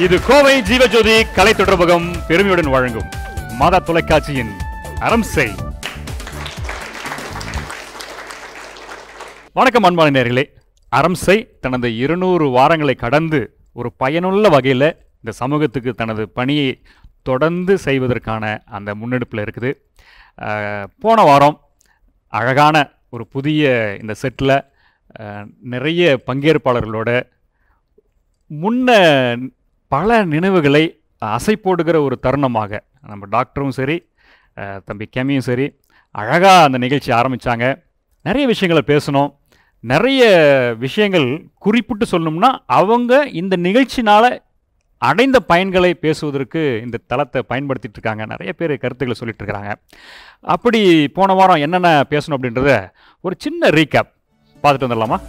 இது கோவை ஜீவஜோதி கலை தொடர்பகம் பெருமையுடன் வழங்கும் மாதா தொலைக்காட்சியின் அறம் செய். வணக்கம் அன்பான நேயர்களே. அறம் செய் தனது 200 வாரங்களை கடந்து ஒரு பயனுள்ள வகையில் இந்த சமூகத்துக்கு தனது பணியை தொடர்ந்து செய்வதற்கான அந்த முன்னெடுப்பில் இருக்குது. போன வாரம் அழகான ஒரு புதிய இந்த செட்டில் நிறைய பங்கேற்பாளர்களோட முன்ன பல நினைவுகளை அசை போடுகிற ஒரு தருணமாக நம்ம டாக்டரும் சரி, தம்பி கெமியும் சரி, அழகாக அந்த நிகழ்ச்சி ஆரம்பித்தாங்க. நிறைய விஷயங்களை பேசணும். நிறைய விஷயங்கள் குறிப்பிட்டு சொல்லணும்னா அவங்க இந்த நிகழ்ச்சினால் அடைந்த பயன்களை பேசுவதற்கு இந்த தளத்தை பயன்படுத்திகிட்டு இருக்காங்க. நிறைய பேர் கருத்துக்களை சொல்லிட்டு இருக்கிறாங்க. அப்படி போன வாரம் என்னென்ன பேசணும் அப்படின்றத ஒரு சின்ன ரீகேப் பார்த்துட்டு வந்துடலாமா?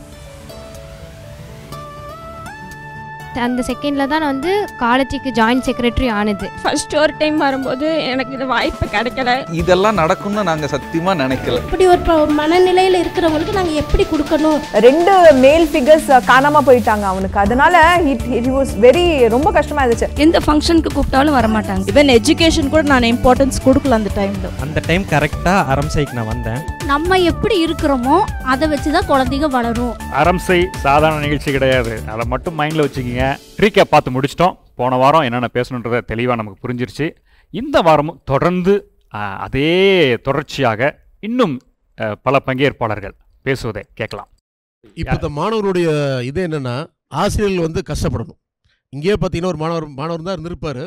அந்த செகண்டில் தான் நான் வந்து காலேஜுக்கு ஜாயின்ட் செக்ரட்டரி ஆனது. ஃபர்ஸ்ட் ஒரு டைம் வரும்போது எனக்கு இந்த வாய்ப்பு கிடைக்கல. இதெல்லாம் நடக்கும்னு நாங்கள் சத்தியமாக நினைக்கல. இப்படி ஒரு மனநிலையில் இருக்கிறவங்களுக்கு நாங்கள் எப்படி கொடுக்கணும்? 2 மேல் ஃபிகர்ஸ் காணாமல் போயிட்டாங்க அவனுக்கு. அதனால he was very ரொம்ப கஷ்டமாக இருந்துச்சு. எந்த ஃபங்க்ஷனுக்கு கூப்பிட்டாலும் வரமாட்டாங்க. ஈவன் எஜுகேஷன் கூட நான் இம்பார்ட்டன்ஸ் கொடுக்கல அந்த டைமில். அந்த டைம் கரெக்டாக அறம் செய்க்கு நான் வந்தேன். நம்ம எப்படி இருக்கிறோமோ அதை வச்சு தான் குழந்தைங்க வளரும். அறம் செய் சாதாரண நிகழ்ச்சி கிடையாது. அதை மட்டும் மைண்டில் வச்சுக்கிங்க. ரீகேப் பார்த்து முடிச்சிட்டோம். போன வாரம் என்னென்ன பேசணுன்றதை தெளிவாக நமக்கு புரிஞ்சிருச்சு. இந்த வாரமும் தொடர்ந்து அதே தொடர்ச்சியாக இன்னும் பல பங்கேற்பாளர்கள் பேசுவதை கேட்கலாம். இப்போ இந்த மாணவருடைய இது என்னென்னா, ஆசிரியர்கள் வந்து கஷ்டப்படணும். இங்கேயே பார்த்தீங்கன்னா ஒரு மாணவர் தான் இருந்திருப்பார்.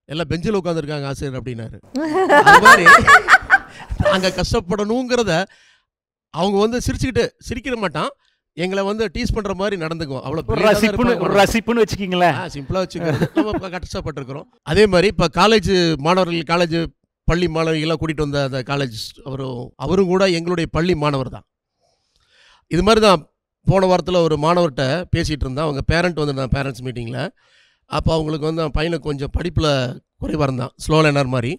எல்லாம் பெஞ்சில் உட்காந்துருக்காங்க ஆசிரியர் அப்படின்னாரு. அது மாதிரி அங்கே கஷ்டப்படணுங்கிறத அவங்க வந்து சிரிக்கிற மாட்டான், எங்களை வந்து டீஸ் பண்ற மாதிரி நடந்துக்குவோம். அவ்வளோ ரசிப்புன்னு வச்சுக்கிங்களேன். சிம்பிளா வச்சுக்கிறது. நம்ம கஷ்டப்பட்டிருக்கிறோம். அதே மாதிரி இப்போ காலேஜ் மாணவர்கள், காலேஜ் பள்ளி மாணவிகளாக கூட்டிகிட்டு வந்த அந்த காலேஜ் அவரும் கூட எங்களுடைய பள்ளி மாணவர் தான். இது மாதிரி தான் போன வாரத்தில் ஒரு மாணவர்கிட்ட பேசிகிட்டு இருந்தேன். அவங்க பேரண்ட் வந்திருந்தாங்க பேரண்ட்ஸ் மீட்டிங்கில். அப்போ அவங்களுக்கு வந்து பையனுக்கு கொஞ்சம் படிப்பில் குறைவாக இருந்தான், ஸ்லோ லேர்னர் மாதிரி.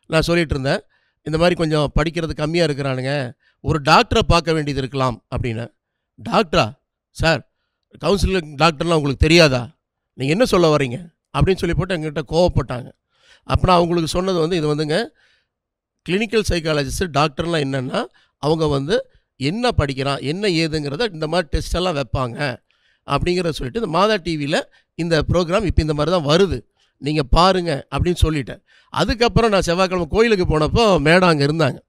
நான் சொல்லிகிட்டு இருந்தேன், இந்த மாதிரி கொஞ்சம் படிக்கிறது கம்மியாக இருக்கிறானுங்க, ஒரு டாக்டரை பார்க்க வேண்டியது இருக்கலாம் அப்படின்னு. டாக்டரா சார், கவுன்சிலிங் டாக்டர்லாம் உங்களுக்கு தெரியாதா, நீங்கள் என்ன சொல்ல வரீங்க அப்படின்னு சொல்லி போட்டு எங்கள்கிட்ட கோவப்பட்டாங்க. அப்போ நான் அவங்களுக்கு சொன்னது வந்து, இது வந்துங்க கிளினிக்கல் சைக்காலஜிஸ்ட் டாக்டர்லாம் என்னென்னா அவங்க வந்து என்ன படிக்கிறான் என்ன ஏதுங்கிறத இந்த மாதிரி டெஸ்டெல்லாம் வைப்பாங்க அப்படிங்கிறத சொல்லிட்டு, இந்த மாதா டிவியில் இந்த ப்ரோக்ராம் இப்போ இந்த மாதிரி தான் வருது, நீங்கள் பாருங்கள் அப்படின்னு சொல்லிட்டேன். அதுக்கப்புறம் நான் செவ்வாய்க்கிழமை கோயிலுக்கு போனப்போ மேடம் அங்கே இருந்தாங்க.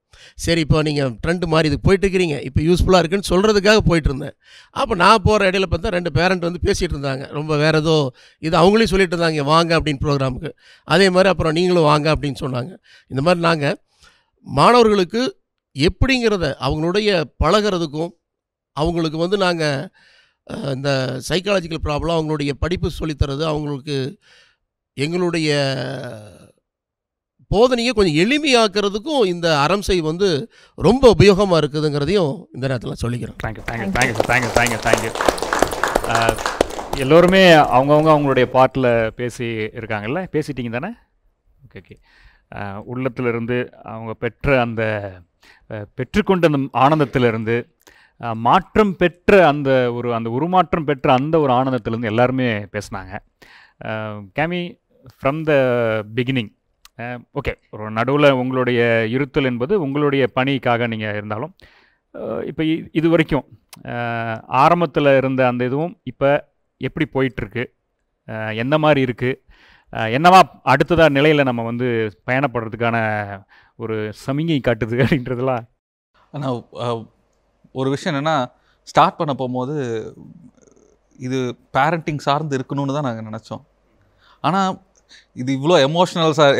சரி, இப்போ நீங்கள் ட்ரெண்டு மாதிரி இதுக்கு போயிட்டுருக்கிறீங்க, இப்போ யூஸ்ஃபுல்லாக இருக்குன்னு சொல்கிறதுக்காக போயிட்டுருந்தேன். அப்போ நான் போகிற இடையில பார்த்தா 2 பேரண்ட் வந்து பேசிகிட்டு இருந்தாங்க. ரொம்ப வேறு ஏதோ இது அவங்களையும் சொல்லிட்டு இருந்தாங்க, வாங்க அப்படின்னு ப்ரோக்ராமுக்கு. அதே மாதிரி அப்புறம் நீங்களும் வாங்க அப்படின்னு சொன்னாங்க. இந்த மாதிரி நாங்கள் மாணவர்களுக்கு எப்படிங்கிறத அவங்களுடைய பழகிறதுக்கும், அவங்களுக்கு வந்து நாங்கள் இந்த சைக்காலஜிக்கல் ப்ராப்ளம், அவங்களுடைய படிப்பு சொல்லித்தரது, அவங்களுக்கு எங்களுடைய போதனையை கொஞ்சம் எளிமையாக்குறதுக்கும் இந்த அறம் செய் வந்து ரொம்ப உபயோகமாக இருக்குதுங்கிறதையும் இந்த நேரத்தில் சொல்லிக்கிறேன். தேங்க்யூ. எல்லோருமே அவங்களுடைய பாட்டில் பேசி இருக்காங்கல்ல, பேசிட்டீங்க தானே? ஓகே. உள்ளத்திலிருந்து அவங்க பெற்றுக்கொண்ட அந்த ஆனந்தத்திலிருந்து, மாற்றம் பெற்ற அந்த உருமாற்றம் பெற்ற அந்த ஒரு ஆனந்தத்திலேருந்து எல்லாருமே பேசினாங்க. கேமி, ஃப்ரம் த பிகினிங், ஓகே, ஒரு நடுவில் உங்களுடைய இருத்தல் என்பது உங்களுடைய பணிக்காக நீங்கள் இருந்தாலும், இப்போ இது வரைக்கும் ஆரம்பத்தில் இருந்த அந்த இதுவும் இப்போ எப்படி போயிட்டுருக்கு, எந்த மாதிரி இருக்குது, என்னவா அடுத்ததாக நிலையில் நம்ம வந்து பயணப்படுறதுக்கான ஒரு சமிகை காட்டுது அப்படின்றதுலாம். ஆனால் ஒரு விஷயம் என்னென்னா, ஸ்டார்ட் பண்ண போகும்போது இது பேரண்டிங் சார்ந்து இருக்கணும்னு தான் நாங்கள் நினச்சோம். ஆனால் இது இவ்வளோ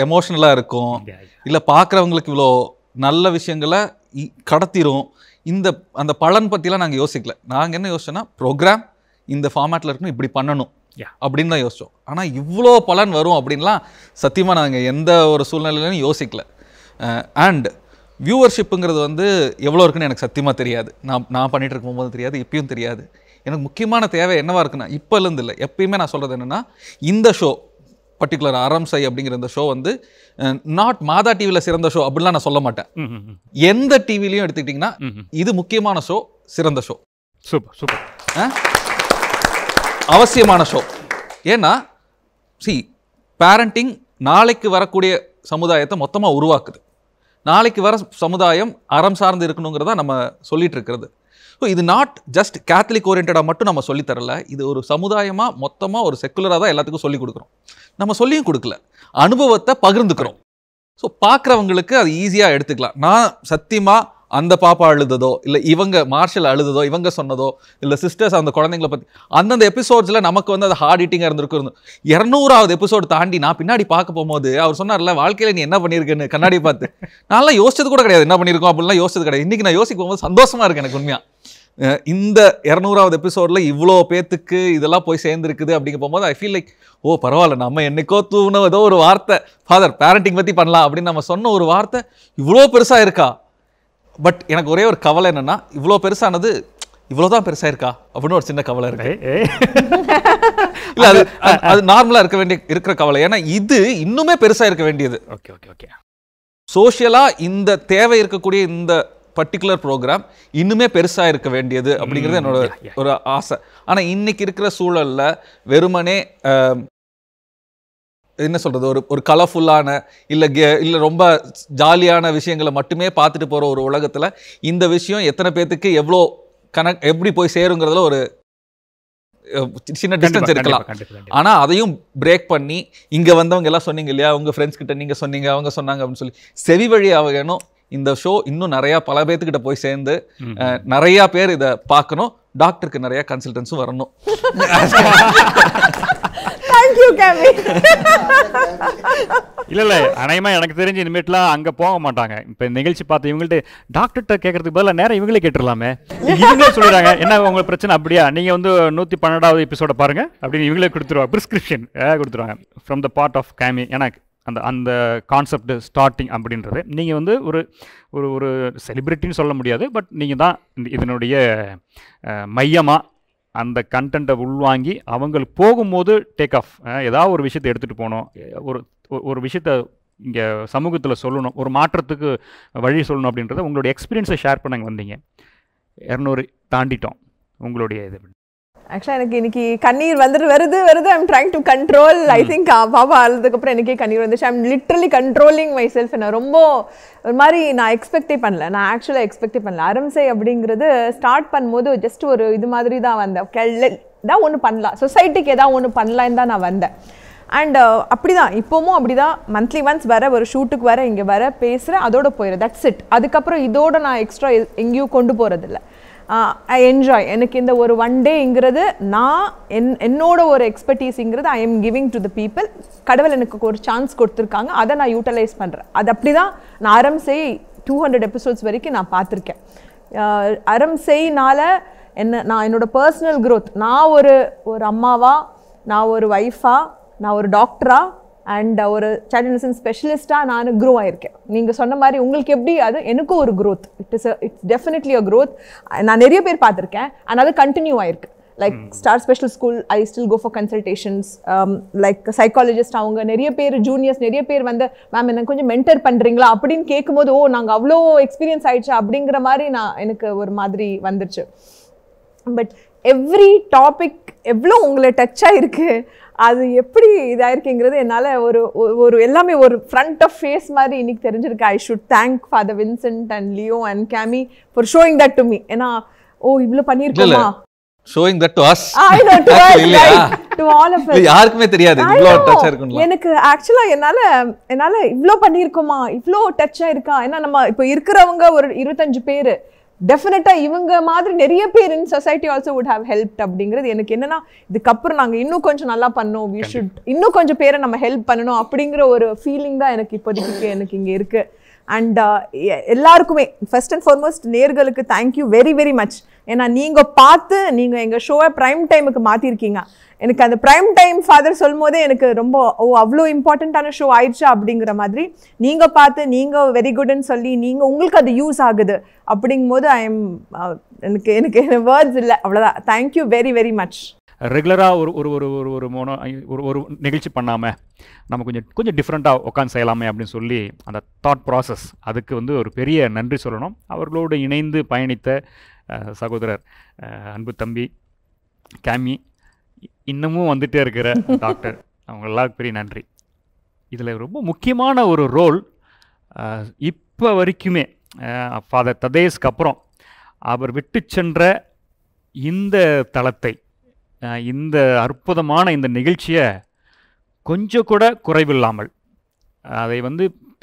எமோஷ்னலாக இருக்கும், இல்லை பார்க்குறவங்களுக்கு இவ்வளோ நல்ல விஷயங்களை கடத்திடும், அந்த பலன் பற்றிலாம் நாங்கள் யோசிக்கல. நாங்கள் என்ன யோசிச்சோன்னா, ப்ரோக்ராம் இந்த ஃபார்மேட்டில் இருக்கணும், இப்படி பண்ணணும் அப்படின்னு தான் யோசித்தோம். ஆனால் இவ்வளோ பலன் வரும் அப்படின்லாம் சத்தியமாக நாங்கள் எந்த ஒரு சூழ்நிலையிலும் யோசிக்கல. அண்ட் வியூவர்ஷிப்புங்கிறது வந்து எவ்வளோ இருக்குன்னு எனக்கு சத்தியமாக தெரியாது. நான் பண்ணிகிட்டு இருக்கும்போது தெரியாது, இப்பயும் தெரியாது. எனக்கு முக்கியமான தேவை என்னவா இருக்குன்னா, இப்போலேருந்து இல்லை, எப்பயுமே நான் சொல்கிறது என்னென்னா, இந்த ஷோ பர்டிகுலர் அறம் செய் அப்படிங்கிற இந்த ஷோ வந்து நாட் மாதா டிவியில் சிறந்த ஷோ அப்படிலாம் நான் சொல்ல மாட்டேன். எந்த டிவிலையும் எடுத்துக்கிட்டிங்கன்னா இது முக்கியமான ஷோ, சிறந்த ஷோ, சூப்பர் அவசியமான ஷோ. ஏன்னா பேரண்டிங் நாளைக்கு வரக்கூடிய சமுதாயத்தை மொத்தமாக உருவாக்குது. நாளைக்கு வர சமுதாயம் அறம் சார்ந்து இருக்கணுங்கிறதா நம்ம சொல்லிட்டு இருக்கிறது. ஸோ இது நாட் ஜஸ்ட் கேத்தலிக் ஓரியன்டாக மட்டும் நம்ம சொல்லித்தரல, இது ஒரு சமுதாயமாக மொத்தமாக ஒரு செக்குலராக தான் எல்லாத்துக்கும் சொல்லிக் கொடுக்குறோம். நம்ம சொல்லியும் கொடுக்கல, அனுபவத்தை பகிர்ந்துக்கிறோம். ஸோ பார்க்குறவங்களுக்கு அது ஈஸியாக எடுத்துக்கலாம். நான் சத்தியமாக அந்த பாப்பா அழுததோ, இல்லை இவங்க மார்ஷல் அழுததோ, இவங்க சொன்னதோ, இல்லை சிஸ்டர்ஸ் அந்த குழந்தைங்களை பற்றி அந்தந்த எபிசோட்ஸில் நமக்கு வந்து அது ஹார்ட் ஹீட்டிங்காக இருந்திருக்கும். 200வது எபிசோடு தாண்டி நான் பின்னாடி பார்க்க போகும்போது அவர் சொன்னார்ல, வாழ்க்கையில் நீ என்ன பண்ணியிருக்கேன்னு கண்ணாடி பார்த்து நான்லாம் யோசிச்சது கூட கிடையாது, என்ன பண்ணியிருக்கோம் அப்படின்லாம் யோசிச்சது கிடையாது. இன்றைக்கி நான் யோசிக்கும் போது சந்தோஷமாக இருக்குது எனக்கு உண்மையாக. இந்த 200வது எபிசோடில் இவ்வளோ பேத்துக்கு இதெல்லாம் போய் சேர்ந்துருக்குது அப்படிங்க போகும்போது ஐ ஃபீல் லைக், ஓ பரவாயில்ல, நம்ம என்னைக்கோ தூண ஏதோ ஒரு வார்த்தை ஃபாதர் பேரண்டிங் பற்றி பண்ணலாம் அப்படின்னு நம்ம சொன்ன ஒரு வார்த்தை இவ்வளோ பெருசாக இருக்கா. பட் எனக்கு ஒரே ஒரு கவலை என்னன்னா, இவ்வளோ பெருசானது இவ்வளோதான் பெருசாக இருக்கா அப்படின்னு ஒரு சின்ன கவலை இருக்கு. இல்லை அது நார்மலாக இருக்கிற கவலை. ஏன்னா இது இன்னுமே பெருசாக இருக்க வேண்டியது. ஓகே ஓகே ஓகே சோஷியலாக இந்த தேவை இருக்கக்கூடிய இந்த பர்டிகுலர் ப்ரோக்ராம் இன்னுமே பெருசாக இருக்க வேண்டியது அப்படிங்கிறது என்னோட ஒரு ஆசை. ஆனால் இன்னைக்கு இருக்கிற சூழலில் வெறுமனே என்ன சொல்கிறது, ஒரு கலர்ஃபுல்லான இல்லை ரொம்ப ஜாலியான விஷயங்களை மட்டுமே பார்த்துட்டு போகிற ஒரு உலகத்தில் இந்த விஷயம் எத்தனை பேர்த்துக்கு எவ்வளோ எப்படி போய் சேருங்கிறதுல ஒரு சின்ன டிஸ்டன்ஸ் இருக்கலாம். ஆனால் அதையும் பிரேக் பண்ணி இங்கே வந்தவங்க எல்லாம் சொன்னீங்க இல்லையா, உங்கள் ஃப்ரெண்ட்ஸ் கிட்ட நீங்கள் சொன்னீங்க, அவங்க சொன்னாங்க அப்படின்னு சொல்லி செவி வழியாக வேணும் இந்த ஷோ இன்னும் நிறையா பல பேர்த்துக்கிட்ட போய் சேர்ந்து நிறையா பேர் இதை பார்க்கணும். டாக்டருக்கு நிறையா கன்சல்டன்ஸும் வரணும். இல்லை அநேகமா எனக்கு தெரிஞ்சு இனிமேட்லாம் அங்கே போக மாட்டாங்க. இப்போ நிகழ்ச்சி பார்த்து இவங்கள்ட்ட டாக்டர்கிட்ட கேட்கறதுக்கு பதிலாக நேரம் இவங்களே கேட்டுடலாமே. இவங்களே சொல்லிடுறாங்க, என்ன உங்களுக்கு பிரச்சனை அப்படியா, நீங்கள் வந்து 112வது எபிசோட பாருங்க அப்படின்னு இவங்களே கொடுத்துருவாங்க, ப்ரிஸ்கிரிப்ஷன் கொடுத்துருவாங்க ஃப்ரம் த பார்ட் ஆஃப் கேமி. ஏன்னா அந்த கான்செப்ட் ஸ்டார்டிங் அப்படின்றது நீங்கள் வந்து ஒரு ஒரு ஒரு செலிப்ரிட்டின்னு சொல்ல முடியாது, பட் நீங்கள் தான் இதனுடைய மையமாக அந்த கண்டென்ட்டை உள்வாங்கி அவங்களுக்கு போகும்போது டேக் ஆஃப். ஏதாவது ஒரு விஷயத்தை எடுத்துகிட்டு போகணும், ஒரு விஷயத்தை இங்கே சமூகத்தில் சொல்லணும், ஒரு மாற்றத்துக்கு வழி சொல்லணும் அப்படின்றத உங்களுடைய எக்ஸ்பீரியன்ஸை ஷேர் பண்ண வந்தீங்க. 200 தாண்டிட்டோம் உங்களுடைய இது. ஆக்சுவலாக எனக்கு இன்னைக்கு கண்ணீர் வருது. I'm trying to control. I think பாப்பா அழுதுக்கப்புறம் எனக்கே கண்ணீர் வந்துச்சு. I'm literally controlling my self. நான் ரொம்ப ஒரு மாதிரி நான் எக்ஸ்பெக்டே பண்ணல. நான் ஆக்சுவலாக எக்ஸ்பெக்டே பண்ணல. அரம்சை அப்படிங்கிறது ஸ்டார்ட் பண்ணும்போது ஜஸ்ட் ஒரு இது மாதிரி தான் வந்தேன். ஏதாவது ஒன்று பண்ணலாம், சொசைட்டிக்கு ஏதாவது ஒன்று பண்ணலான்னு தான் நான் வந்தேன். அண்ட் அப்படி தான் இப்போவும் அப்படி தான். மந்த்லி ஒன்ஸ் வர, ஒரு ஷூட்டுக்கு வர, இங்கே வர, பேசுகிறேன், அதோட போயிடுறேன். That's it. அதுக்கப்புறம் இதோட நான் எக்ஸ்ட்ரா எங்கேயும் கொண்டு போகிறதில்ல. I enjoy. எனக்கு இந்த ஒரு ஒன் டேங்கிறது நான் என்னோட ஒரு எக்ஸ்பர்டீஸுங்கிறது I am giving to the people. கடவுள் எனக்கு ஒரு சான்ஸ் கொடுத்துருக்காங்க, அதை நான் யூட்டிலைஸ் பண்ணுறேன். அது அப்படி தான் நான் அரம்சை 200 எபிசோட்ஸ் வரைக்கும் நான் பார்த்துருக்கேன். அரம்சைனால நான் என்னோட பர்சனல் க்ரோத், நான் ஒரு அம்மாவா, நான் ஒரு ஒய்ஃபா, நான் ஒரு டாக்டரா அண்ட் ஒரு சைல்ட் நர்சிங் ஸ்பெஷலிஸ்ட்டாக நான் க்ரோ ஆயிருக்கேன். நீங்கள் சொன்ன மாதிரி உங்களுக்கு எப்படி, அது எனக்கும் ஒரு growth. It's definitely a growth. நான் நிறைய பேர் பார்த்துருக்கேன் அண்ட் அது கண்டினியூ ஆயிருக்கு. Like star special school I still go for consultations. Like psychologist அவங்க நிறைய பேர், ஜூனியர்ஸ் நிறைய பேர் வந்து மேம் எனக்கு கொஞ்சம் மென்டர் பண்ணுறீங்களா அப்படின்னு கேட்கும்போது, ஓ நாங்கள் அவ்வளோ எக்ஸ்பீரியன்ஸ் ஆயிடுச்சு அப்படிங்கிற மாதிரி எனக்கு ஒரு மாதிரி வந்துருச்சு. பட் எவ்ரி டாபிக் எவ்வளோ உங்களை டச்சாக இருக்குது, அது எப்படி இதாயிருக்குங்கிறது என்னால் ஒரு எல்லாமே ஒரு ஃப்ரண்ட் ஆஃப் ஃபேஸ் மாதிரி இன்னைக்கு தெரிஞ்சிருக்கு. I should thank father Vincent and Leo and Cammie for showing that to me. ஏன்னா ஓ இவ்வளோ பண்ணியிருக்கோமா, showing that to us. I know, to us, right, to all of us. யாருக்குமே தெரியாது இவ்ளோ டச்சா இருக்குன்னு. எனக்கு ஆக்சுவலா என்னால இவ்ளோ பண்ணிருக்கோமா, இவ்ளோ டச்சா இருக்கா. ஏன்னா நம்ம இப்போ இருக்கிறவங்க ஒரு 25 பேர், டெஃபினட்டா இவங்க மாதிரி நிறைய பேர் இன் society also would have helped. அப்படிங்கிறது எனக்கு என்னன்னா, இதுக்கப்புறம் நாங்கள் இன்னும் கொஞ்சம் நல்லா பண்ணோம், வி ஷுட் இன்னும் கொஞ்சம் பேரை நம்ம ஹெல்ப் பண்ணணும் அப்படிங்கிற ஒரு ஃபீலிங் தான் எனக்கு இப்போதைக்கு எனக்கு இங்கே இருக்கு. அண்ட் எல்லாருக்குமே ஃபர்ஸ்ட் அண்ட் ஃபார்மோஸ்ட் நேர்களுக்கு தேங்க்யூ வெரி வெரி மச். ஏன்னா நீங்கள் பார்த்து நீங்கள் எங்கள் ஷோவை ப்ரைம் டைமுக்கு மாற்றிருக்கீங்க. எனக்கு அந்த ப்ரைம் டைம் ஃபாதர் சொல்லும் போதே எனக்கு ரொம்ப அவ்வளோ இம்பார்ட்டண்ட்டான ஷோ ஆயிடுச்சா அப்படிங்கிற மாதிரி, நீங்கள் பார்த்து நீங்கள் வெரி குட்னு சொல்லி உங்களுக்கு அது யூஸ் ஆகுது அப்படிங்கும் போது எனக்கு வேர்ட்ஸ் இல்லை, அவ்வளோதான். Thank you very very much. ரெகுலராக ஒரு நிகழ்ச்சி பண்ணாமல் நம்ம கொஞ்சம் டிஃப்ரெண்ட்டாக உட்காந்து செய்யலாமே அப்படின்னு சொல்லி அந்த தாட் ப்ராசஸ், அதுக்கு வந்து ஒரு பெரிய நன்றி சொல்லணும். அவர்களோடு இணைந்து பயணித்த சகோதரர் அன்பு தம்பி கேமி, இன்னமும் வந்துகிட்டே இருக்கிற டாக்டர் அவங்க எல்லாருக்கும் பெரிய நன்றி. இதில் ரொம்ப முக்கியமான ஒரு ரோல் இப்போ வரைக்குமே ஃபாதர் ததேஸ்க்கு அப்புறம் அவர் விட்டு சென்ற இந்த தளத்தை, இந்த அற்புதமான இந்த நிகழ்ச்சியை கொஞ்சம் கூட குறைவில்லாமல் அதை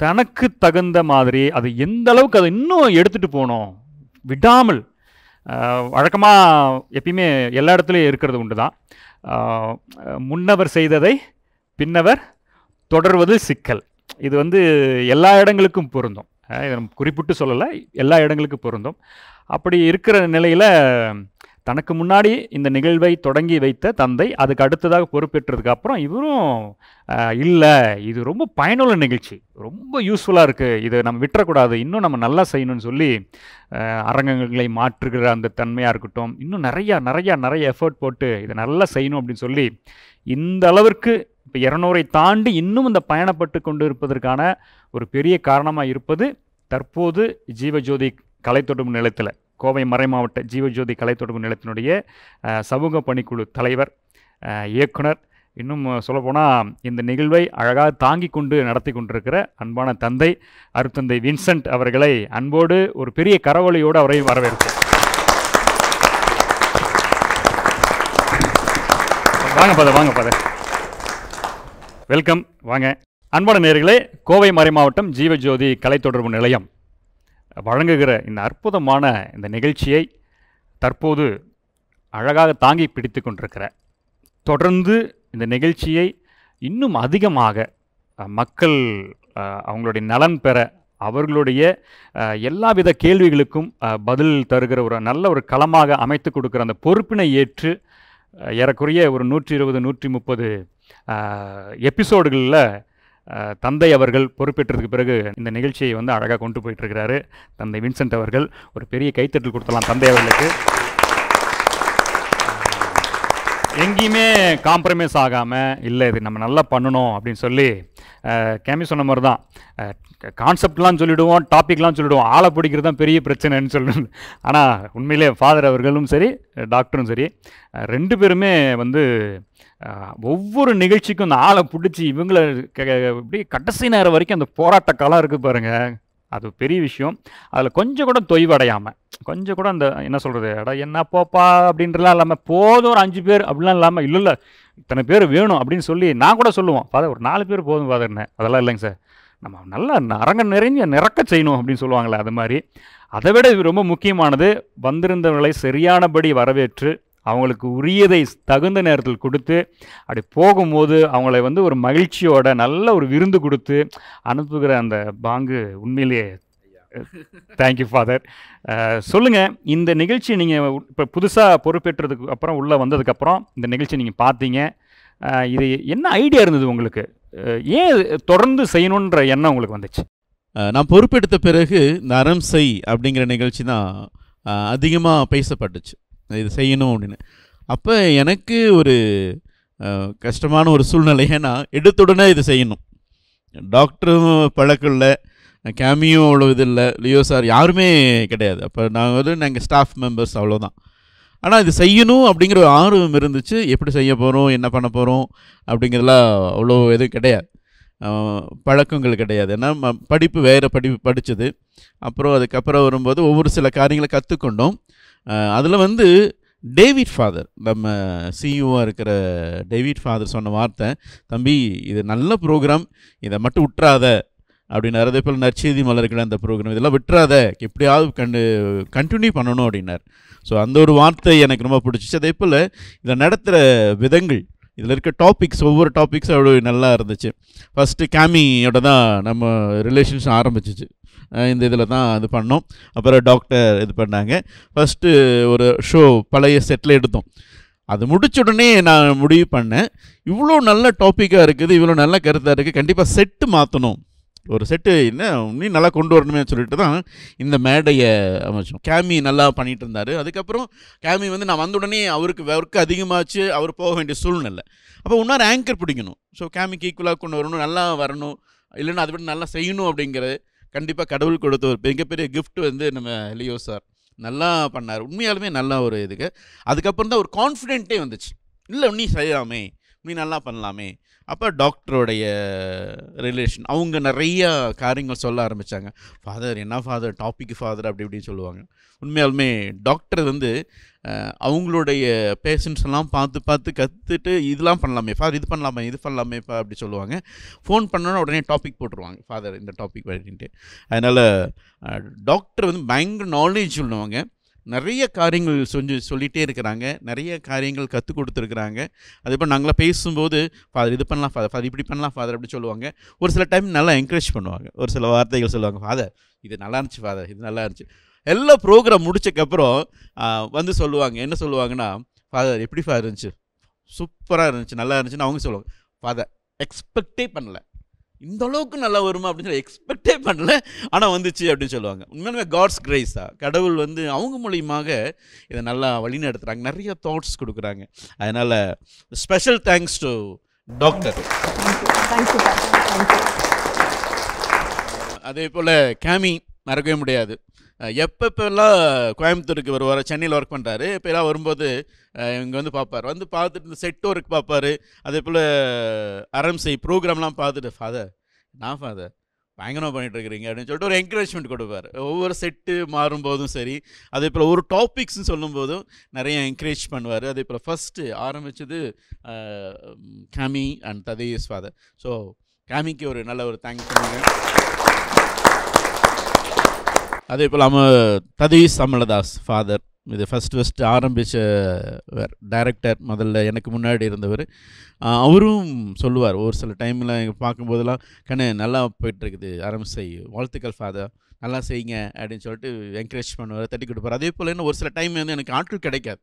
தனக்கு தகுந்த மாதிரி அது எந்த அளவுக்கு அதை இன்னும் எடுத்துகிட்டு போகணும் விடாமல், வழக்கமாக எப்பயுமே எல்லா இடத்துலையும் இருக்கிறது உண்டு தான், முன்னவர் செய்ததை பின்னவர் தொடர்வது சிக்கல். இது எல்லா இடங்களுக்கும் பொருந்தும். இதை நம்ம குறிப்பிட்டு சொல்லலை, எல்லா இடங்களுக்கும் பொருந்தும். அப்படி இருக்கிற நிலையில் தனக்கு முன்னாடி இந்த நிகழ்வை தொடங்கி வைத்த தந்தை அதுக்கு அடுத்ததாக பொறுப்பேற்றதுக்கு அப்புறம் இவரும் இல்லை, இது ரொம்ப பயனுள்ள நிகழ்ச்சி, ரொம்ப யூஸ்ஃபுல்லாக இருக்குது, இதை நம்ம விட்டுறக்கூடாது, இன்னும் நம்ம நல்லா செய்யணும்னு சொல்லி அரங்கங்களை மாற்றுகிற அந்த தன்மையாக இருக்கட்டும், இன்னும் நிறைய எஃபர்ட் போட்டு இதை நல்லா செய்யணும் அப்படின்னு சொல்லி இந்த அளவிற்கு இப்போ 200 தாண்டி இன்னும் இந்த பயணப்பட்டு கொண்டு இருப்பதற்கான ஒரு பெரிய காரணமாக இருப்பது தற்போது ஜீவஜோதி கலைத்தொடர்பு நிலையத்தில், கோவை மறைமாவட்ட ஜீவஜோதி கலைத்தொடர்பு நிலையத்தினுடைய சமூக பணிக்குழு தலைவர், இயக்குனர், இன்னும் சொல்லப்போனால் இந்த நிகழ்வை அழகாக தாங்கி கொண்டு நடத்தி கொண்டிருக்கிற அன்பான தந்தை அருட்தந்தை வின்சென்ட் அவர்களை அன்போடு ஒரு பெரிய கரவொலியோடு அவரை வரவேற்போம். வாங்க பாத வெல்கம், வாங்க. அன்பான நேயர்களே, கோவை மறைமாவட்டம் ஜீவஜோதி கலைத்தொடர்பு நிலையம் வழங்குகிற இந்த அற்புதமான இந்த நிகழ்ச்சியை தற்போது அழகாக தாங்கி பிடித்து கொண்டிருக்கிற, தொடர்ந்து இந்த நிகழ்ச்சியை இன்னும் அதிகமாக மக்கள் அவங்களுடைய நலன் பெற, அவர்களுடைய எல்லாவித கேள்விகளுக்கும் பதில் தருகிற ஒரு நல்ல ஒரு களமாக அமைத்து கொடுக்குற அந்த பொறுப்பினை ஏற்று ஏறக்குறைய ஒரு 120-130 எபிசோடுகளில் தந்தை அவர்கள் பொறுப்பேற்றதுக்கு பிறகு இந்த நிகழ்ச்சியை அழகாக கொண்டு போயிட்டுருக்கிறாரு தந்தை வின்சென்ட் அவர்கள். ஒரு பெரிய கைத்தட்டல் கொடுத்தலாம் தந்தை அவர்களுக்கு. எங்கேயுமே காம்ப்ரமைஸ் ஆகாமல், இல்லை இது நம்ம நல்லா பண்ணணும் அப்படின்னு சொல்லி கேமி சொன்ன மாதிரி தான், கான்செப்ட்லாம் சொல்லிவிடுவோம், டாப்பிக்லாம் சொல்லிவிடுவோம், ஆளை பிடிக்கிறது தான் பெரிய பிரச்சனைன்னு சொல்லணும். ஆனால் உண்மையிலே ஃபாதர் அவர்களும் சரி, டாக்டரும் சரி, 2 பேருமே ஒவ்வொரு நிகழ்ச்சிக்கும் அந்த ஆளை பிடிச்சி இவங்களை இப்படி கடைசி நேரம் வரைக்கும் அந்த போராட்ட காலம் இருக்குது பாருங்கள், அது பெரிய விஷயம். அதில் கொஞ்சம் கூட தொய்வடையாமல், கொஞ்சம் கூட அந்த என்ன சொல்கிறது, என்ன போப்பா அப்படின்றலாம் இல்லாமல், போதும் ஒரு 5 பேர் அப்படிலாம் இல்லாமல், இல்லை இத்தனை பேர் வேணும் அப்படின்னு சொல்லி நான் கூட சொல்லுவோம், ஃபாதர் ஒரு 4 பேர் போதும் ஃபாதர்னு. அதெல்லாம் இல்லைங்க சார், நம்ம நல்லா அரங்க நிறக்க செய்யணும் அப்படின்னு சொல்லுவாங்களே, அது மாதிரி. அதை விட இது ரொம்ப முக்கியமானது, வந்திருந்தவர்களை சரியானபடி வரவேற்று அவங்களுக்கு உரியதை தகுந்த நேரத்தில் கொடுத்து அப்படி போகும்போது அவங்கள ஒரு மகிழ்ச்சியோட நல்ல ஒரு விருந்து கொடுத்து அனுப்புகிற அந்த பாங்கு உண்மையிலேயே தேங்க்யூ ஃபாதர். சொல்லுங்கள், இந்த நிகழ்ச்சி நீங்கள் இப்போ புதுசாக பொறுப்பேற்றதுக்கு அப்புறம் உள்ளே வந்ததுக்கப்புறம் இந்த நிகழ்ச்சி நீங்கள் பார்த்தீங்க, இது என்ன ஐடியா இருந்தது உங்களுக்கு, ஏன் தொடர்ந்து செய்யணுன்ற எண்ணம் உங்களுக்கு வந்துச்சு? நான் பொறுப்பெடுத்த பிறகு இந்த அறம் செய் அப்படிங்கிற நிகழ்ச்சி தான் அதிகமாக பேசப்பட்டுச்சு, இது செய்யணும் அப்படின்னு. அப்போ எனக்கு ஒரு கஷ்டமான ஒரு சூழ்நிலை, ஏன்னா எடுத்துடனே இது செய்யணும், டாக்டரும் பழக்கம் இல்லை, கேமியும் அவ்வளோ இது இல்லை, லியோ சார் யாருமே கிடையாது. அப்போ நாங்கள் ஸ்டாஃப் மெம்பர்ஸ் அவ்வளோதான். ஆனால் இது செய்யணும் அப்படிங்கிற ஒரு ஆர்வம் இருந்துச்சு. எப்படி செய்ய போகிறோம், என்ன பண்ண போகிறோம் அப்படிங்கிறதுலாம் அவ்வளோ எதுவும் கிடையாது, பழக்கங்கள் கிடையாது. ஏன்னா படிப்பு வேறு படித்தது, அப்புறம் அதுக்கப்புறம் வரும்போது ஒவ்வொரு சில காரியங்களை கற்றுக்கொண்டோம். அதில் டேவிட் ஃபாதர், நம்ம சிஇஓவாக இருக்கிற டேவிட் ஃபாதர் சொன்ன வார்த்தை, தம்பி இது நல்ல ப்ரோக்ராம், இதை மட்டும் விட்டுறாத அப்படின்னாரு. அதே போல் நற்செய்தி மலர்கள் அந்த ப்ரோக்ராம், இதெல்லாம் விட்டுறாத, எப்படியாவது கண்டினியூ பண்ணணும் அப்படின்னார். ஸோ அந்த ஒரு வார்த்தை எனக்கு ரொம்ப பிடிச்சிச்சு. அதே போல் இதை நடத்துகிற விதங்கள், இதில் இருக்க டாபிக்ஸ், ஒவ்வொரு டாபிக்ஸும் அவ்வளோ நல்லா இருந்துச்சு. ஃபஸ்ட்டு கேமியோட தான் நம்ம ரிலேஷன்ஷிப் ஆரம்பிச்சிச்சு, இந்த இதில் தான் இது பண்ணோம். அப்புறம் டாக்டர் இது பண்ணாங்க. ஃபஸ்ட்டு ஒரு ஷோ பழைய செட்டில் எடுத்தோம். அது முடிச்ச உடனே நான் முடிவு பண்ணேன், இவ்வளோ நல்ல டாப்பிக்காக இருக்குது, இவ்வளோ நல்ல கருத்தாக இருக்குது, கண்டிப்பாக செட்டு மாற்றணும், ஒரு செட்டு என்ன இன்னும் நல்லா கொண்டு வரணுமே சொல்லிட்டு தான் இந்த மேடையை அமைச்சோம். கேமி நல்லா பண்ணிகிட்டு இருந்தார். அதுக்கப்புறம் கேமி நான் வந்த உடனே அவருக்கு ஒர்க் அதிகமாச்சு, அவர் போக வேண்டிய சூழ்நிலை. அப்போ இன்னொரு ஆங்கர் பிடிக்கணும். ஸோ கேமிக்கு ஈக்குவலாக கொண்டு வரணும், நல்லா வரணும், இல்லைன்னா அதை விட நல்லா செய்யணும் அப்படிங்கிறது கண்டிப்பாக கடவுள் கொடுத்த ஒரு மிகப்பெரிய கிஃப்ட் நம்ம லியோ சார் நல்லா பண்ணார். உண்மையாலுமே நல்லா ஒரு இதுக்கு. அதுக்கப்புறம் தான் ஒரு கான்ஃபிடென்ட்டே வந்துச்சு, இல்லை நீ செய்யாமே நீ நல்லா பண்ணலாமே. அப்போ டாக்டருடைய ரிலேஷன் அவங்க நிறைய காரியங்கள் சொல்ல ஆரம்பித்தாங்க. ஃபாதர் என்ன ஃபாதர் டாபிக் ஃபாதர் அப்படி இப்படின்னு சொல்லுவாங்க. உண்மையாலுமே டாக்டர் வந்து அவங்களுடைய பேஷண்ட்ஸ் எல்லாம் பார்த்து கற்றுட்டு இதெல்லாம் பண்ணலாமே ஃபாதர், இது பண்ணலாமேப்பா அப்படி சொல்லுவாங்க. ஃபோன் பண்ணோன்னா உடனே டாபிக் போட்டுருவாங்க, ஃபாதர் இந்த டாபிக் அப்படின்ட்டு. அதனால் டாக்டர் வந்து பயங்கர நாலேஜ் உள்ளவங்க. நிறைய காரியங்கள் சொல்லிகிட்டே இருக்கிறாங்க, நிறைய காரியங்கள் கற்றுக் கொடுத்துருக்குறாங்க. அதே போல் நாங்களாம் பேசும்போது ஃபாதர் இது பண்ணலாம் ஃபாதர் இப்படி பண்ணலாம் ஃபாதர் அப்படி சொல்லுவாங்க. ஒரு சில டைம் நல்லா என்கரேஜ் பண்ணுவாங்க, ஒரு சில வார்த்தைகள் சொல்லுவாங்க, ஃபாதர் இது நல்லா இருந்துச்சு ஃபாதர் இது நல்லா இருந்துச்சு. எல்லா ப்ரோக்ராம் முடிச்சக்கப்புறம் வந்து சொல்லுவாங்க, என்ன சொல்லுவாங்கன்னா, ஃபாதர் எப்படி ஃபாதர் இருந்துச்சு, சூப்பராக இருந்துச்சு, நல்லா இருந்துச்சுன்னு அவங்க சொல்லுவாங்க. ஃபாதர் எக்ஸ்பெக்டே பண்ணல, இந்த அளவுக்கு நல்லா வருமா அப்படின்னு சொல்லி எக்ஸ்பெக்டே பண்ணல, ஆனால் வந்துச்சு அப்படின்னு சொல்லுவாங்க. உண்மையிலுமே காட்ஸ் கிரேஸ் தான். கடவுள் வந்து அவங்க மூலியமாக இதை நல்லா வழி நடத்துகிறாங்க, நிறைய தாட்ஸ் கொடுக்குறாங்க. அதனால் ஸ்பெஷல் தேங்க்ஸ் டு டாக்டர். அதே போல் கேமி மறக்கவே முடியாது. எப்பப்பெல்லாம் கோயம்புத்தூருக்கு வருவார், சென்னையில் ஒர்க் பண்ணுறாரு, இப்போலாம் வரும்போது இங்கே வந்து பார்ப்பார், வந்து பார்த்துட்டு இந்த செட் ஒர்க் பார்ப்பார். அதே போல் அரம்சை ப்ரோக்ராம்லாம் பார்த்துட்டு, ஃபாதர் நான் ஃபாதர் பயங்கரமாக பண்ணிகிட்ருக்கிறீங்க அப்படின்னு சொல்லிட்டு ஒரு என்கரேஜ்மெண்ட் கொடுப்பார். ஒவ்வொரு செட்டு மாறும்போதும் சரி, அதே போல் ஒரு டாபிக்ஸ்ன்னு சொல்லும்போதும் நிறைய என்கரேஜ் பண்ணுவார். அதே போல் ஃபஸ்ட்டு ஆரம்பித்தது கேமி அண்ட் ததேஸ் ஃபாதர். ஸோ கேமிக்கு ஒரு நல்ல ஒரு தேங்க்ஸ் பண்ணுங்க. அதே போல் ததேஸ் அமலதாஸ் ஃபாதர், இது ஃபஸ்ட்டு ஆரம்பித்த டைரக்டர், முதல்ல எனக்கு முன்னாடி இருந்தவர். அவரும் சொல்லுவார் ஒரு சில டைமில் பார்க்கும்போதெல்லாம், கண்ணு நல்லா போயிட்டுருக்குது அரம்சை, வாழ்த்துக்கள் ஃபாதர் நல்லா செய்யுங்க அப்படின்னு சொல்லிட்டு என்கரேஜ் பண்ணுவார், தட்டி கொடுப்பார். அதே போல் இன்னும் ஒரு சில டைம் வந்து எனக்கு ஆட்கள் கிடைக்காது,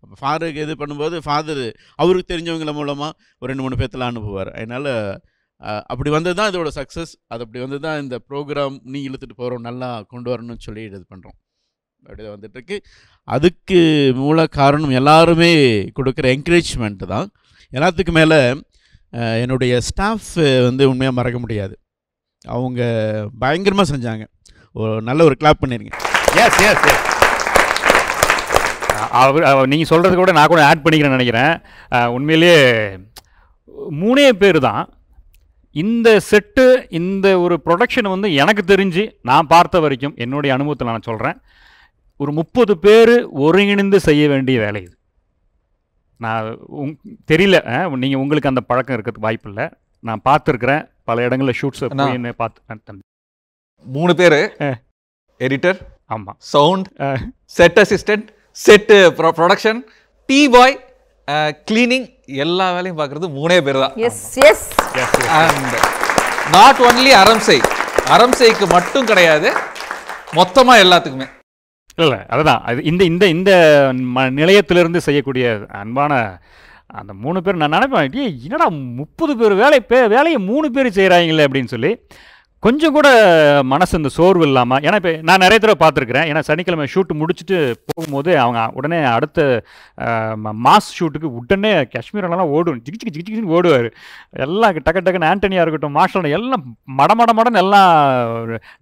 அப்போ ஃபாதருக்கு இது பண்ணும்போது ஃபாதர் அவருக்கு தெரிஞ்சவங்கள மூலமாக ஒரு 2-3 பேர்த்தெல்லாம் அனுப்புவார். அதனால் அப்படி வந்தது தான் இதோட சக்ஸஸ். அது அப்படி வந்து தான் இந்த ப்ரோக்ராம் நீ இழுத்துட்டு போகிறோம், நல்லா கொண்டு வரணும்னு சொல்லி இது பண்ணுறோம். அப்படி தான் வந்துட்டுருக்கு. அதுக்கு மூல காரணம் எல்லாருமே கொடுக்குற என்கரேஜ்மெண்ட்டு தான். எல்லாத்துக்கும் மேலே என்னுடைய ஸ்டாஃப் வந்து உண்மையாக மறக்க முடியாது. அவங்க பயங்கரமாக செஞ்சாங்க. ஒரு நல்ல ஒரு கிளாப் பண்ணிடுங்க. எஸ் எஸ் எஸ் நீங்கள் சொல்கிறது கூட நான் கூட ஆட் பண்ணிக்கிறேன்னு நினைக்கிறேன். உண்மையிலேயே 3 பேர் தான் இந்த செட்டு, இந்த ஒரு ப்ரொடக்ஷன் வந்து எனக்கு தெரிஞ்சு நான் பார்த்த வரைக்கும் என்னுடைய அனுபவத்தில் நான் சொல்கிறேன், ஒரு 30 பேர் ஒருங்கிணைந்து செய்ய வேண்டிய வேலை இது. நான் தெரியல, நீங்கள் உங்களுக்கு அந்த பழக்கம் இருக்கிறதுக்கு வாய்ப்பு இல்லை. நான் பார்த்துருக்குறேன் பல இடங்களில் ஷூட்ஸ் பார்த்து. 3 பேர் எடிட்டர், ஆமாம், sound, set assistant, set production, tea boy, cleaning, எல்லா வேலையும் பார்க்குறது 3 பேர் தான். Yes yes and not only அரம்சைக்கு மட்டும் கிடையாது, மொத்தமாக எல்லாத்துக்குமே. இல்லை அதுதான் அது இந்த இந்த இந்த நிலையத்திலிருந்து செய்யக்கூடிய அன்பான அந்த 3 பேர். நான் நினைப்பேன், என்னடா 30 பேர் வேலையை 3 பேர் செய்கிறாங்களே அப்படின்னு சொல்லி கொஞ்சம் கூட மனசு இந்த சோர்வு இல்லாமல். ஏன்னா இப்போ நான் நிறைய தடவை பார்த்துருக்குறேன். ஏன்னா சனிக்கிழமை ஷூட்டு முடிச்சுட்டு போகும்போது அவங்க உடனே அடுத்த மாஸ் ஷூட்டுக்கு உடனே காஷ்மீரெல்லாம் ஓடும், ஜிகிச்சின்னு ஓடுவார். எல்லாம் டக்குன்னு ஆண்டனியாக இருக்கட்டும், மார்ஷல் எல்லாம் மடன்னு எல்லாம்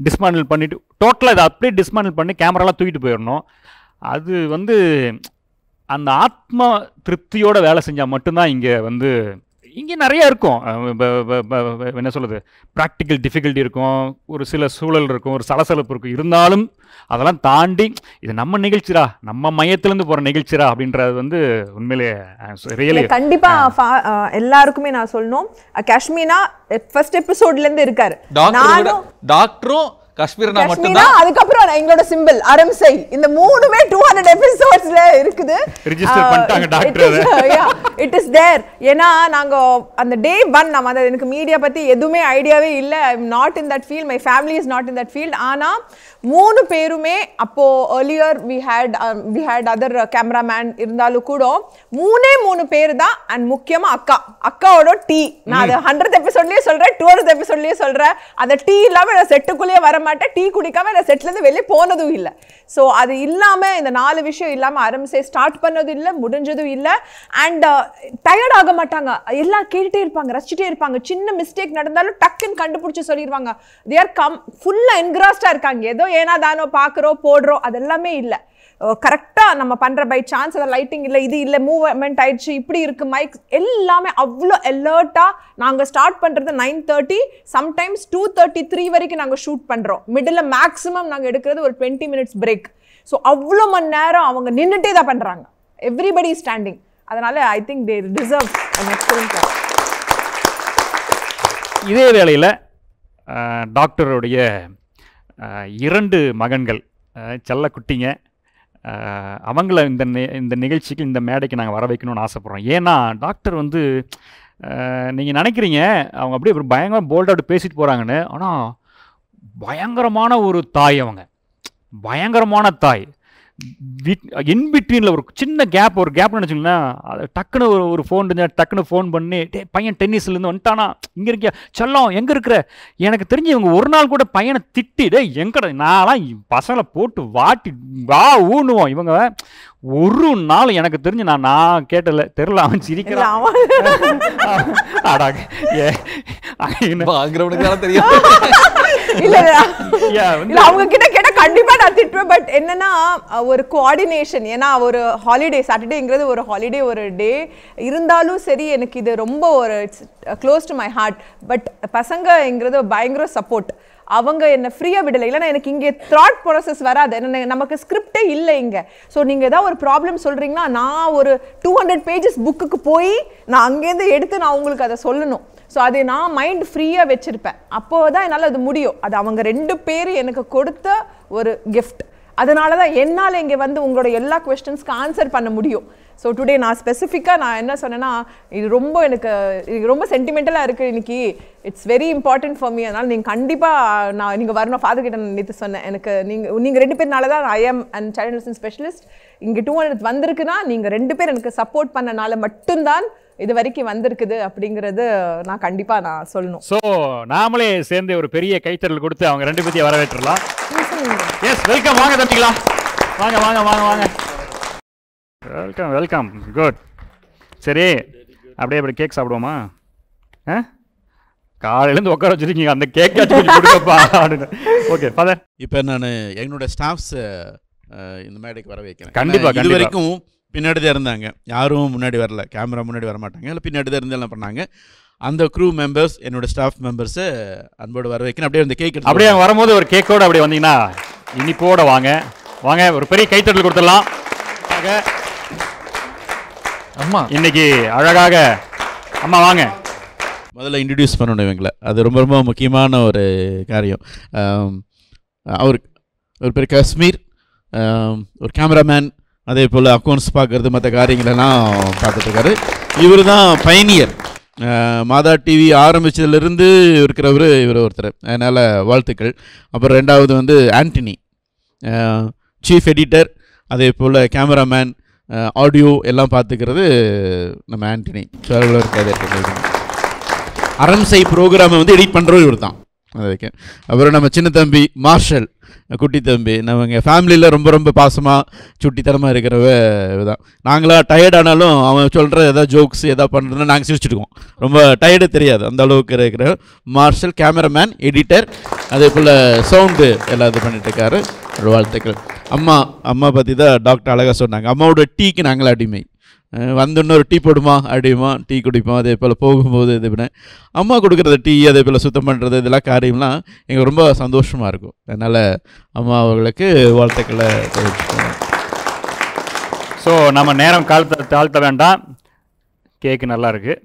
டிஸ்மாண்டில் பண்ணிவிட்டு டோட்டலாக இதை அப்படியே டிஸ்மாண்டில் பண்ணி கேமராலாம் தூக்கிட்டு போயிடணும். அது வந்து அந்த ஆத்ம திருப்தியோட வேலை செஞ்சால் மட்டும்தான் இங்கே நிறைய இருக்கும். என்ன சொல்கிறது, ப்ராக்டிக்கல் டிஃபிகல்ட்டி இருக்கும், ஒரு சில சூழல் இருக்கும், ஒரு சலசலப்பு இருக்கும். இருந்தாலும் அதெல்லாம் தாண்டி இது நம்ம நிகழ்ச்சிரா, நம்ம மையத்திலேருந்து போகிற நிகழ்ச்சிரா அப்படின்றது உண்மையிலே ரியலி கண்டிப்பாக எல்லாருக்குமே நான் சொல்லணும். காஷ்மீனா ஃபர்ஸ்ட் எபிசோட்லேருந்து இருக்காரு. டாக்டரும் காஷ்மீர்னா மட்டும்தான். அதுக்கப்புறம் எங்களோட சிம்பிள் அரம்சை, இந்த 3மே 200 எபிசோட்ஸ்ல இருக்குது. ரெஜிஸ்டர் பண்ணிட்டாங்க டாக்டர். It is there. ஏன்னா நாங்க அந்த டே 1 நம்ம எனக்கு மீடியா பத்தி எதுவுமே ஐடியாவே இல்லை. I am not in that field, my family is not in that field. ஆனா 3 பேருமே அப்போ earlier we had other cameraman இருந்தாலும் கூட 3 பேர் தான். அண்ட் முக்கியமா அக்காவோட டீ, நான் அது 100th எபிசோட்லயே சொல்றேன், 200th எபிசோட்லயே சொல்றேன். அந்த டீ இல்லாம செட்டுக்குள்ளேயே வர மாட்டேன், டீ குடிக்காம நான் செட்ல இருந்து வெளியே போனதும் இல்லை. ஸோ அது இல்லாம இந்த 4 விஷயம் இல்லாம அரம்சை ஸ்டார்ட் பண்ணதும் இல்லை, முடிஞ்சதும் இல்லை. அண்ட் டயர்ட் ஆக மாட்டாங்க, எல்லாம் கேட்டுட்டே இருப்பாங்க, ரசிச்சுட்டே இருப்பாங்க. சின்ன மிஸ்டேக் நடந்தாலும் டக்குன்னு கண்டுபிடிச்சு சொல்லிடுவாங்க. தே ஆர் ஃபுல்லா என்கிராஸ்டா இருக்காங்க. ஏதோ ஏனா தானோ பாக்குறோம் போடுறோம் அதெல்லாமே இல்லை. கரெக்டாக நம்ம பண்ணுற பை சான்ஸ் அதை லைட்டிங் இல்லை இது இல்லை மூவ்மெண்ட் ஆயிடுச்சு இப்படி இருக்குது மைக் எல்லாமே அவ்வளோ அலர்ட்டாக நாங்கள் ஸ்டார்ட் பண்ணுறது 9:30 சம்டைம்ஸ் 2:33 வரைக்கும் நாங்கள் ஷூட் பண்ணுறோம். மிடில் மேக்ஸிமம் நாங்கள் எடுக்கிறது ஒரு 20 மினிட்ஸ் பிரேக். ஸோ அவ்வளோ மணி நேரம் அவங்க நின்றுட்டே தான் பண்ணுறாங்க. Everybody standing. அதனால் I think they deserve an excellent job. இதே வேளையில் டாக்டருடைய 2 மகன்கள் செல்ல குட்டிங்க, அவங்கள இந்த நிகழ்ச்சிக்கு இந்த மேடைக்கு நாங்கள் வர வைக்கணும்னு ஆசைப்பட்றோம். ஏன்னா டாக்டர் வந்து நீங்கள் நினைக்கிறீங்க அவங்க அப்படியே பயங்கர போல்டாக பேசிட்டு போகிறாங்கன்னு, ஆனால் பயங்கரமான ஒரு தாய். அவங்க பயங்கரமான தாய். இன்பிட்வீனில் ஒரு சின்ன ஒரு கேப்னு நினச்சிங்கன்னா டக்குன்னு ஒரு ஃபோன் டக்குன்னு ஃபோன் பண்ணி பையன் டென்னிஸ்லேருந்து வந்துட்டானா, இங்கே இருக்கியா செல்லம் எங்கே இருக்கிற, எனக்கு தெரிஞ்சு இவங்க ஒரு நாள் கூட பையனை திட்டிடு எங்கட நான்லாம் பசங்களை போட்டு வாட்டி ஊனுவோம். இவங்க ஒரு நாள் எனக்கு தெரிஞ்சு நான் கேட்டல தெரியல, அவன் சிரிக்கிறான். அவங்க கிட்ட கேட்டா கண்டிப்பா நான் திட்டுவேன். பட் என்னன்னா ஒரு கோஆர்டினேஷன், ஏன்னா ஒரு ஹாலிடே, சாட்டர்டேங்கிறது ஒரு ஹாலிடே ஒரு டே இருந்தாலும் சரி எனக்கு இது ரொம்ப ஒரு close to my heart. But பசங்கங்கிறது பயங்கர சப்போர்ட். அவங்க என்ன ஃப்ரீயாக விடலை. இல்லைன்னா எனக்கு இங்கே தாட் ப்ராசஸ் வராது. என்ன நமக்கு ஸ்கிரிப்டே இல்லை இங்கே. ஸோ நீங்கள் ஏதாவது ஒரு ப்ராப்ளம் சொல்கிறீங்கன்னா நான் ஒரு 200 பேஜஸ் புக்குக்கு போய் நான் அங்கேருந்து எடுத்து நான் உங்களுக்கு அதை சொல்லணும். ஸோ அது நான் மைண்ட் ஃப்ரீயாக வச்சுருப்பேன். அப்போது தான் என்னால் அது முடியும். அது அவங்க 2 பேர் எனக்கு கொடுத்த ஒரு கிஃப்ட். அதனால தான் என்னால் இங்கே வந்து உங்களோட எல்லா கொஸ்டின்ஸ்க்கு ஆன்சர் பண்ண முடியும். ஸோ டுடே நான் ஸ்பெசிஃபிக்காக நான் என்ன சொன்னேன்னா, இது ரொம்ப சென்டிமெண்டலாக இருக்குது இன்னைக்கு. It's very important for me. அதனால் நீங்கள் கண்டிப்பாக நீங்கள் வரணும். ஃபாதர் கிட்ட நான் நேற்று சொன்னேன், எனக்கு நீங்கள் 2 பேர்னால தான் I'm and child nursing specialist இங்கே 200 வந்திருக்குன்னா நீங்கள் 2 பேர் எனக்கு சப்போர்ட் பண்ணனால மட்டும்தான் இது வரைக்கும் வந்திருக்குது அப்படிங்கிறது நான் கண்டிப்பாக நான் சொல்லணும். ஸோ நாமளே சேர்ந்து ஒரு பெரிய கைத்தறல் கொடுத்து அவங்க 2 பேர்த்தையும் வரவேற்றலாம். S, welcome. வாங்க தம்பிங்களா, வாங்க வாங்க வாங்க வாங்க. Welcome welcome. குட். சரி, அப்படியே அப்படி கேக் சாப்பிடுவோமா? காலையிலேருந்து உட்கார வச்சுருக்கீங்க, அந்த கேக் கொடுக்கப்பா அப்படின்னு. ஓகே ஃபாதர், இப்போ நான் எங்களோட ஸ்டாஃப்ஸ் இந்த மேடைக்கு வர வைக்கிறேன். கண்டிப்பாக. இது வரைக்கும் பின்னாடி தான் இருந்தாங்க, யாரும் முன்னாடி வரல, கேமரா முன்னாடி வர மாட்டாங்க, இல்லை பின்னாடி தான் இருந்து எல்லாம் பண்ணாங்க. அந்த க்ரூ மெம்பர்ஸ், என்னோட ஸ்டாஃப் மெம்பர்ஸை அன்போடு வர வைக்கணும். அப்படியே அந்த கேக் அப்படியே வரும்போது ஒரு கேக்கோடு அப்படியே வந்தீங்கன்னா இனிப்போட வாங்க வாங்க. ஒரு பெரிய கைத்தட்டல் கொடுத்துடலாம். அம்மா இன்னைக்கு அழகாக அம்மா வாங்க. முதல்ல இன்ட்ரடியூஸ் பண்ணணும் இவங்களை, அது ரொம்ப ரொம்ப முக்கியமான ஒரு காரியம். அவர் ஒரு பேர் காஷ்மீர், ஒரு கேமராமேன், அதே போல் அக்கௌண்ட்ஸ் பார்க்குறது மற்ற காரியங்களெல்லாம் பார்த்துட்ருக்காரு. இவர் தான் பயணியர். மாதா டிவி ஆரம்பித்ததுலேருந்து இருக்கிறவர் இவர் ஒருத்தர், அதனால் வாழ்த்துக்கள். அப்புறம் 2வது வந்து ஆண்டனி, சீஃப் எடிட்டர், அதே போல் கேமராமேன், ஆடியோ எல்லாம் பார்த்துக்கிறது நம்ம ஆண்டனி. எவ்வளோ இருக்காது. அரம்சை ப்ரோக்ராமை வந்து எடிட் பண்ணுறோம் இவர் தான். அதுக்கு அப்புறம் நம்ம சின்ன தம்பி மார்ஷல், குட்டி தம்பி, நம்ம ஃபேமிலியில் ரொம்ப ரொம்ப பாசமாக சுட்டித்தனமாக இருக்கிறவ தான். நாங்களாம் டயர்டானாலும் அவன் சொல்கிற எதாவது ஜோக்ஸ் எதாவது பண்ணுறதுனா நாங்கள் சிரிச்சுட்டுருக்கோம். ரொம்ப டயர்டு தெரியாது, அந்த அளவுக்கு இருக்கிற மார்ஷல் கேமராமேன், எடிட்டர், அதே போல் சவுண்டு எல்லாம் இது பண்ணிட்டுருக்காரு. வாழ்த்துக்கள். அம்மா பற்றி தான் டாக்டர் அழகாக சொன்னாங்க. அம்மாவோட டீக்கு நாங்கள் அடிமை. வந்து இன்னொரு டீ போடுமா அடிமா, டீ குடிப்போம். அதே போல் போகும்போது இது பண்ண அம்மா கொடுக்குறது டீ, அதே போல் சுத்தம் பண்ணுறது, இதெல்லாம் காரியம்லாம் எங்களுக்கு ரொம்ப சந்தோஷமாக இருக்கும். அதனால் அம்மா அவர்களுக்கு வாழ்த்துக்களை தெரிவிச்சுக்கோங்க. ஸோ நம்ம நேரம் தாழ்த்த வேண்டாம். கேக்கு நல்லா இருக்குது.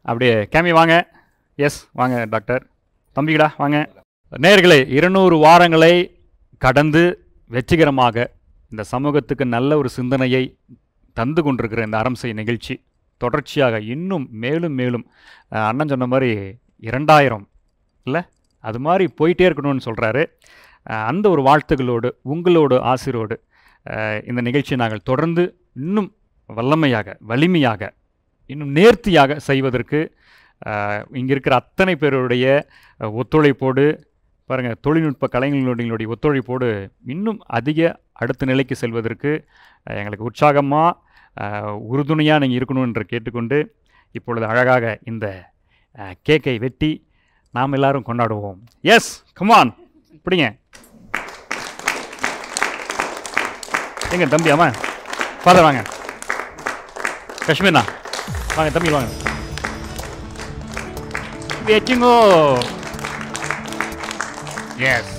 அப்படியே கேமி வாங்க. எஸ் வாங்க டாக்டர். தம்பிகளா வாங்க. நேயர்களே, 200 வாரங்களை கடந்து வெற்றிகரமாக இந்த சமூகத்துக்கு நல்ல ஒரு சிந்தனையை தந்து கொண்டிருக்கிற இந்த அரம்சை நிகழ்ச்சி தொடர்ச்சியாக இன்னும் மேலும் மேலும் அண்ணன் சொன்ன மாதிரி 2000 இல்லை அது மாதிரி போயிட்டே இருக்கணும்னு சொல்கிறாரு. அந்த ஒரு வாழ்த்துக்களோடு உங்களோட ஆசிரோடு இந்த நிகழ்ச்சியை நாங்கள் தொடர்ந்து இன்னும் வலிமையாக இன்னும் நேர்த்தியாக செய்வதற்கு இங்கே இருக்கிற அத்தனை பேருடைய ஒத்துழைப்போடு பாருங்கள், தொழில்நுட்ப கலைஞர்களுடைய ஒத்துழைப்போடு இன்னும் அதிக அடுத்த நிலைக்கு செல்வதற்கு எங்களுக்கு உற்சாகமாக உறுதுணையாக நீங்கள் இருக்கணும் என்று கேட்டுக்கொண்டு இப்பொழுது அழகாக இந்த கேக்கை வெட்டி நாம் எல்லாரும் கொண்டாடுவோம். எஸ், கமான், பிடிங்க. எங்க தம்பி ஆமா ஃபாதர் வாங்க. காஷ்மீர்ண்ணா வாங்க தம்பி வாங்க. வெயிட்டிங்கோ. எஸ்